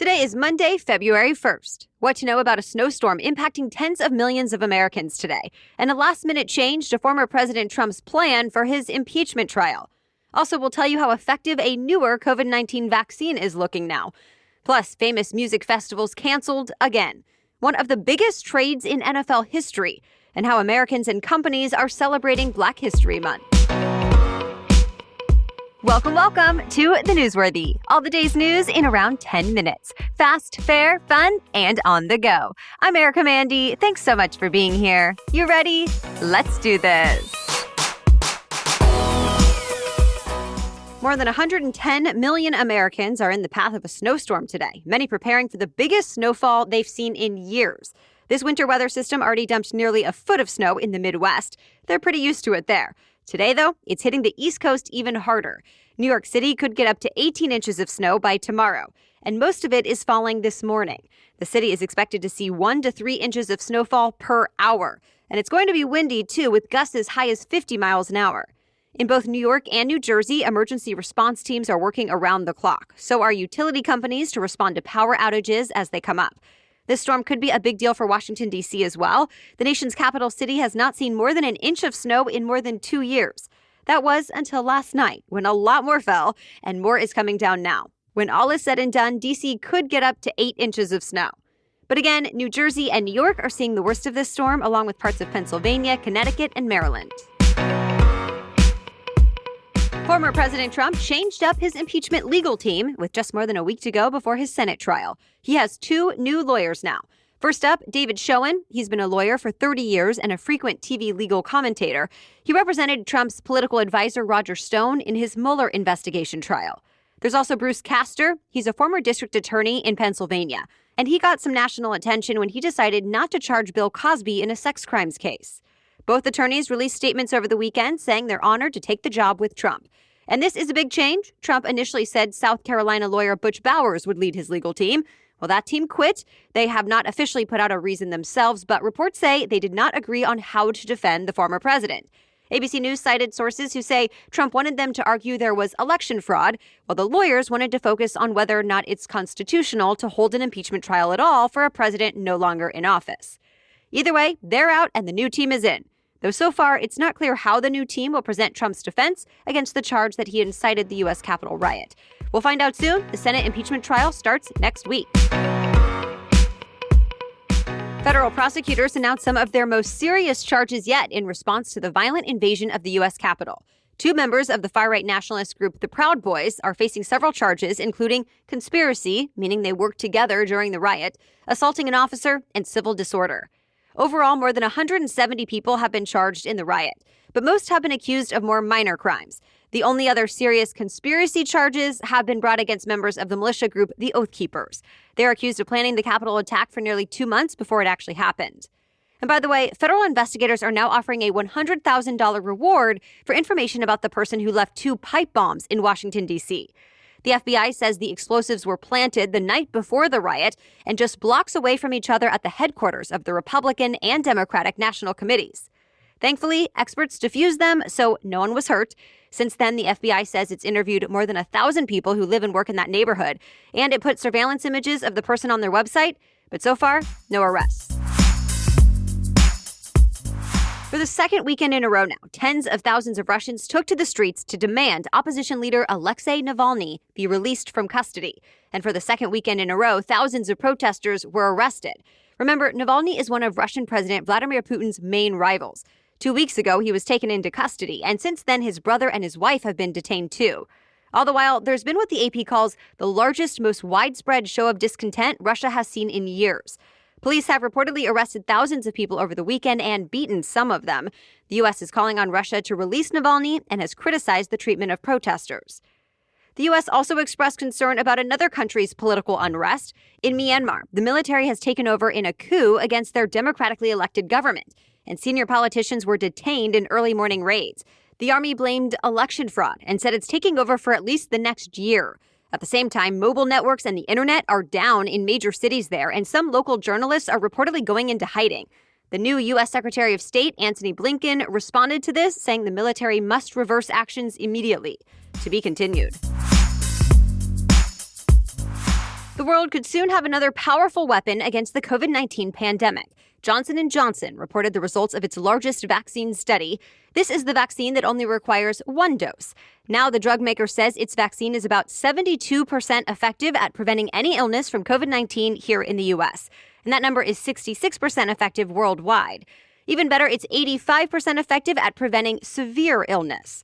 Today is Monday, February 1st. What to know about a snowstorm impacting tens of millions of Americans today, and a last-minute change to former President Trump's plan for his impeachment trial. Also, we'll tell you how effective a newer COVID-19 vaccine is looking now. Plus, famous music festivals canceled again. One of the biggest trades in NFL history, and how Americans and companies are celebrating Black History Month. Welcome to The Newsworthy. All the day's news in around 10 minutes. Fast, fair, fun, and on the go. I'm Erica Mandy. Thanks so much for being here. You ready? Let's do this. More than 110 million Americans are in the path of a snowstorm today, many preparing for the biggest snowfall they've seen in years. This winter weather system already dumped nearly a foot of snow in the Midwest. They're pretty used to it there. Today, though, it's hitting the East Coast even harder. New York City could get up to 18 inches of snow by tomorrow, and most of it is falling this morning. The city is expected to see 1 to 3 inches of snowfall per hour, and it's going to be windy, too, with gusts as high as 50 miles an hour. In both New York and New Jersey, emergency response teams are working around the clock. So are utility companies to respond to power outages as they come up. This storm could be a big deal for Washington, D.C. as well. The nation's capital city has not seen more than an inch of snow in more than 2 years. That was until last night, when a lot more fell, and more is coming down now. When all is said and done, D.C. could get up to 8 inches of snow. But again, New Jersey and New York are seeing the worst of this storm, along with parts of Pennsylvania, Connecticut, and Maryland. Former President Trump changed up his impeachment legal team with just more than a week to go before his Senate trial. He has 2 new lawyers now. First up, David Schoen. He's been a lawyer for 30 years and a frequent TV legal commentator. He represented Trump's political advisor Roger Stone in his Mueller investigation trial. There's also Bruce Castor. He's a former district attorney in Pennsylvania, and he got some national attention when he decided not to charge Bill Cosby in a sex crimes case. Both attorneys released statements over the weekend saying they're honored to take the job with Trump. And this is a big change. Trump initially said South Carolina lawyer Butch Bowers would lead his legal team. Well, that team quit. They have not officially put out a reason themselves, but reports say they did not agree on how to defend the former president. ABC News cited sources who say Trump wanted them to argue there was election fraud, while the lawyers wanted to focus on whether or not it's constitutional to hold an impeachment trial at all for a president no longer in office. Either way, they're out and the new team is in. Though so far, it's not clear how the new team will present Trump's defense against the charge that he incited the U.S. Capitol riot. We'll find out soon. The Senate impeachment trial starts next week. Federal prosecutors announced some of their most serious charges yet in response to the violent invasion of the U.S. Capitol. 2 members of the far-right nationalist group, the Proud Boys, are facing several charges, including conspiracy, meaning they worked together during the riot, assaulting an officer, and civil disorder. Overall, more than 170 people have been charged in the riot, but most have been accused of more minor crimes. The only other serious conspiracy charges have been brought against members of the militia group, the Oath Keepers. They are accused of planning the Capitol attack for nearly 2 months before it actually happened. And by the way, federal investigators are now offering a $100,000 reward for information about the person who left 2 pipe bombs in Washington, D.C. The FBI says the explosives were planted the night before the riot and just blocks away from each other at the headquarters of the Republican and Democratic national committees. Thankfully, experts defused them, so no one was hurt. Since then, the FBI says it's interviewed more than 1,000 people who live and work in that neighborhood, and it put surveillance images of the person on their website, but so far, no arrests. For the second weekend in a row now, tens of thousands of Russians took to the streets to demand opposition leader Alexei Navalny be released from custody. And for the second weekend in a row, thousands of protesters were arrested. Remember, Navalny is one of Russian President Vladimir Putin's main rivals. 2 weeks ago, he was taken into custody, and since then, his brother and his wife have been detained too. All the while, there's been what the AP calls the largest, most widespread show of discontent Russia has seen in years. Police have reportedly arrested thousands of people over the weekend and beaten some of them. The U.S. is calling on Russia to release Navalny and has criticized the treatment of protesters. The U.S. also expressed concern about another country's political unrest. In Myanmar, the military has taken over in a coup against their democratically elected government, and senior politicians were detained in early morning raids. The army blamed election fraud and said it's taking over for at least the next year. At the same time, mobile networks and the internet are down in major cities there, and some local journalists are reportedly going into hiding. The new U.S. Secretary of State, Antony Blinken, responded to this, saying the military must reverse actions immediately. To be continued. The world could soon have another powerful weapon against the COVID-19 pandemic. Johnson & Johnson reported the results of its largest vaccine study. This is the vaccine that only requires one dose. Now the drug maker says its vaccine is about 72% effective at preventing any illness from COVID-19 here in the U.S. And that number is 66% effective worldwide. Even better, it's 85% effective at preventing severe illness.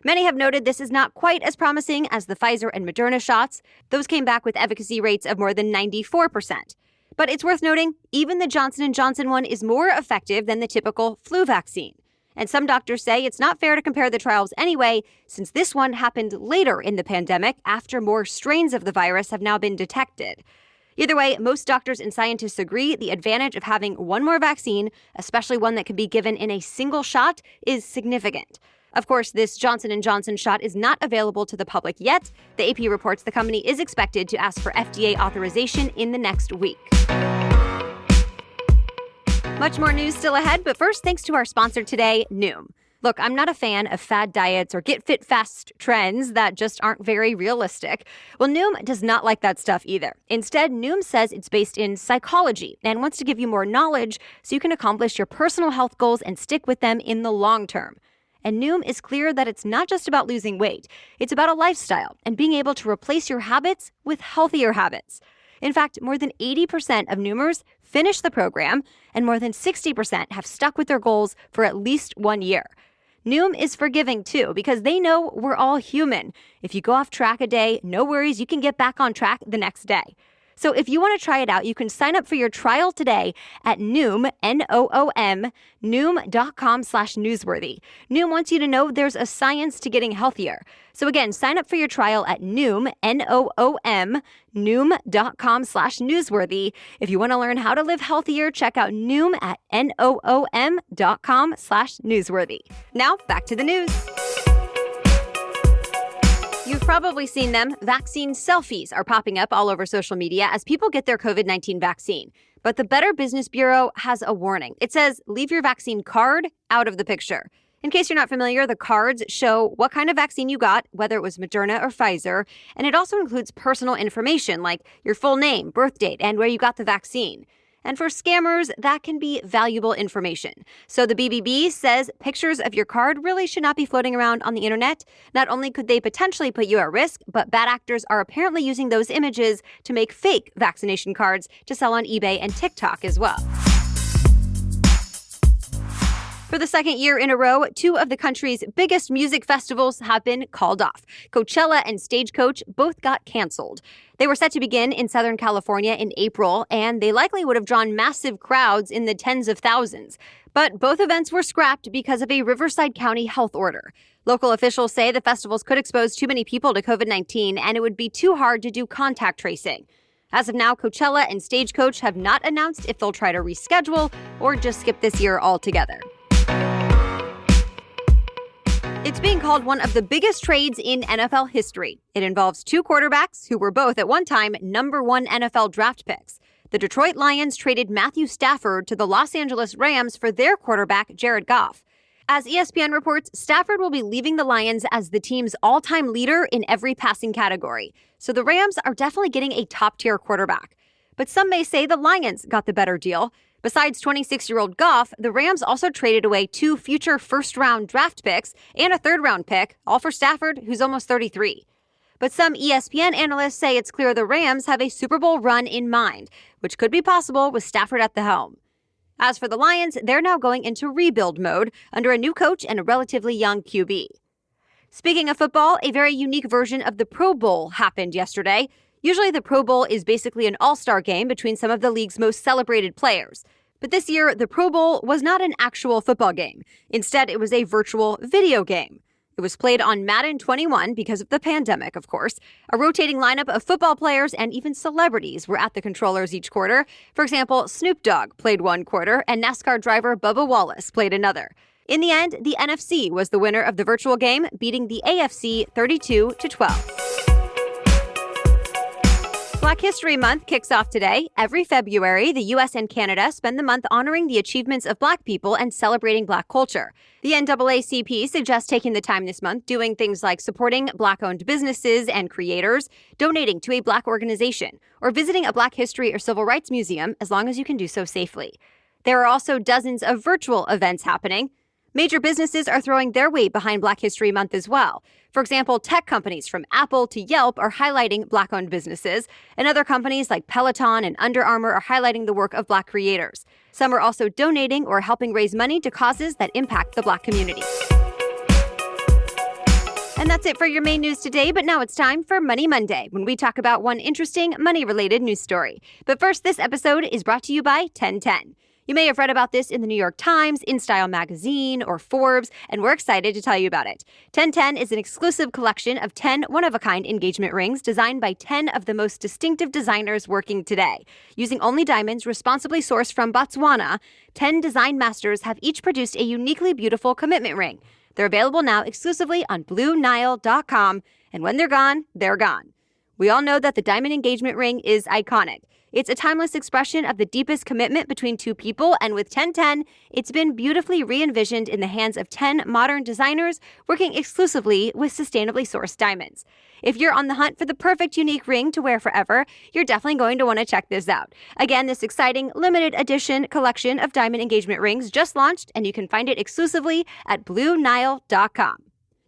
Many have noted this is not quite as promising as the Pfizer and Moderna shots. Those came back with efficacy rates of more than 94%. But it's worth noting, even the Johnson & Johnson one is more effective than the typical flu vaccine. And some doctors say it's not fair to compare the trials anyway, since this one happened later in the pandemic after more strains of the virus have now been detected. Either way, most doctors and scientists agree the advantage of having one more vaccine, especially one that can be given in a single shot, is significant. Of course, this Johnson & Johnson shot is not available to the public yet. The AP reports the company is expected to ask for FDA authorization in the next week. Much more news still ahead, but first, thanks to our sponsor today, Noom. Look, I'm not a fan of fad diets or get fit fast trends that just aren't very realistic. Well, Noom does not like that stuff either. Instead, Noom says it's based in psychology and wants to give you more knowledge so you can accomplish your personal health goals and stick with them in the long term. And Noom is clear that it's not just about losing weight. It's about a lifestyle and being able to replace your habits with healthier habits. In fact, more than 80% of Noomers finish the program, and more than 60% have stuck with their goals for at least 1 year. Noom is forgiving, too, because they know we're all human. If you go off track a day, no worries, you can get back on track the next day. So if you want to try it out, you can sign up for your trial today at Noom, N-O-O-M, Noom.com/newsworthy. Noom wants you to know there's a science to getting healthier. So again, sign up for your trial at Noom, N-O-O-M, Noom.com/newsworthy. If you want to learn how to live healthier, check out Noom at NOOM.com/newsworthy. Now, back to the news. You've probably seen them. Vaccine selfies are popping up all over social media as people get their COVID-19 vaccine. But the Better Business Bureau has a warning. It says, leave your vaccine card out of the picture. In case you're not familiar, the cards show what kind of vaccine you got, whether it was Moderna or Pfizer, and it also includes personal information like your full name, birth date, and where you got the vaccine. And for scammers, that can be valuable information. So the BBB says pictures of your card really should not be floating around on the internet. Not only could they potentially put you at risk, but bad actors are apparently using those images to make fake vaccination cards to sell on eBay and TikTok as well. For the second year in a row, two of the country's biggest music festivals have been called off. Coachella and Stagecoach both got canceled. They were set to begin in Southern California in April, and they likely would have drawn massive crowds in the tens of thousands. But both events were scrapped because of a Riverside County health order. Local officials say the festivals could expose too many people to COVID-19, and it would be too hard to do contact tracing. As of now, Coachella and Stagecoach have not announced if they'll try to reschedule or just skip this year altogether. It's being called one of the biggest trades in NFL history. It involves two quarterbacks who were both at one time #1 NFL draft picks. The Detroit Lions traded Matthew Stafford to the Los Angeles Rams for their quarterback, Jared Goff. As ESPN reports, Stafford will be leaving the Lions as the team's all-time leader in every passing category. So the Rams are definitely getting a top-tier quarterback. But some may say the Lions got the better deal. Besides 26-year-old Goff, the Rams also traded away 2 future first-round draft picks and a third-round pick, all for Stafford, who's almost 33. But some ESPN analysts say it's clear the Rams have a Super Bowl run in mind, which could be possible with Stafford at the helm. As for the Lions, they're now going into rebuild mode under a new coach and a relatively young QB. Speaking of football, a very unique version of the Pro Bowl happened yesterday. Usually the Pro Bowl is basically an all-star game between some of the league's most celebrated players. But this year, the Pro Bowl was not an actual football game. Instead, it was a virtual video game. It was played on Madden 21 because of the pandemic, of course. A rotating lineup of football players and even celebrities were at the controllers each quarter. For example, Snoop Dogg played one quarter and NASCAR driver Bubba Wallace played another. In the end, the NFC was the winner of the virtual game, beating the AFC 32-12. Black History Month kicks off today. Every February, the U.S. and Canada spend the month honoring the achievements of Black people and celebrating Black culture. The NAACP suggests taking the time this month doing things like supporting Black-owned businesses and creators, donating to a Black organization, or visiting a Black history or civil rights museum, as long as you can do so safely. There are also dozens of virtual events happening. Major businesses are throwing their weight behind Black History Month as well. For example, tech companies from Apple to Yelp are highlighting Black-owned businesses, and other companies like Peloton and Under Armour are highlighting the work of Black creators. Some are also donating or helping raise money to causes that impact the Black community. And that's it for your main news today, but now it's time for Money Monday, when we talk about one interesting money-related news story. But first, this episode is brought to you by 1010. You may have read about this in the New York Times, InStyle magazine, or Forbes, and we're excited to tell you about it. 1010 is an exclusive collection of 10 one-of-a-kind engagement rings designed by 10 of the most distinctive designers working today. Using only diamonds responsibly sourced from Botswana, 10 design masters have each produced a uniquely beautiful commitment ring. They're available now exclusively on BlueNile.com, and when they're gone, they're gone. We all know that the diamond engagement ring is iconic. It's a timeless expression of the deepest commitment between two people, and with 1010, it's been beautifully re-envisioned in the hands of 10 modern designers working exclusively with sustainably sourced diamonds. If you're on the hunt for the perfect unique ring to wear forever, you're definitely going to want to check this out. Again, this exciting limited edition collection of diamond engagement rings just launched, and you can find it exclusively at BlueNile.com.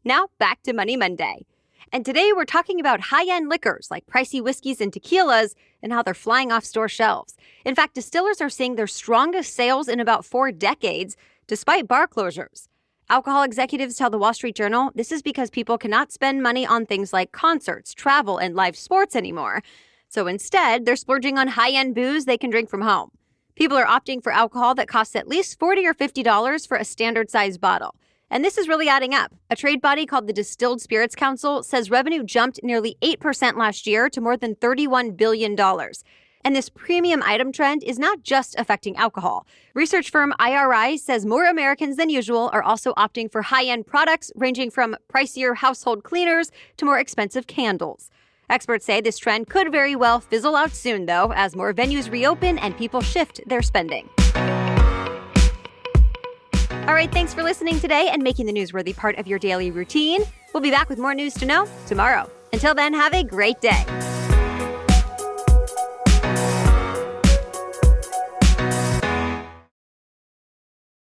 Now, back to Money Monday. And today we're talking about high-end liquors like pricey whiskeys and tequilas and how they're flying off store shelves. In fact, distillers are seeing their strongest sales in about 4 decades, despite bar closures. Alcohol executives tell the Wall Street Journal this is because people cannot spend money on things like concerts, travel, and live sports anymore. So instead, they're splurging on high-end booze they can drink from home. People are opting for alcohol that costs at least $40 or $50 for a standard-sized bottle. And this is really adding up. A trade body called the Distilled Spirits Council says revenue jumped nearly 8% last year to more than $31 billion. And this premium item trend is not just affecting alcohol. Research firm IRI says more Americans than usual are also opting for high-end products ranging from pricier household cleaners to more expensive candles. Experts say this trend could very well fizzle out soon, though, as more venues reopen and people shift their spending. All right, thanks for listening today and making the newsworthy part of your daily routine. We'll be back with more news to know tomorrow. Until then, have a great day.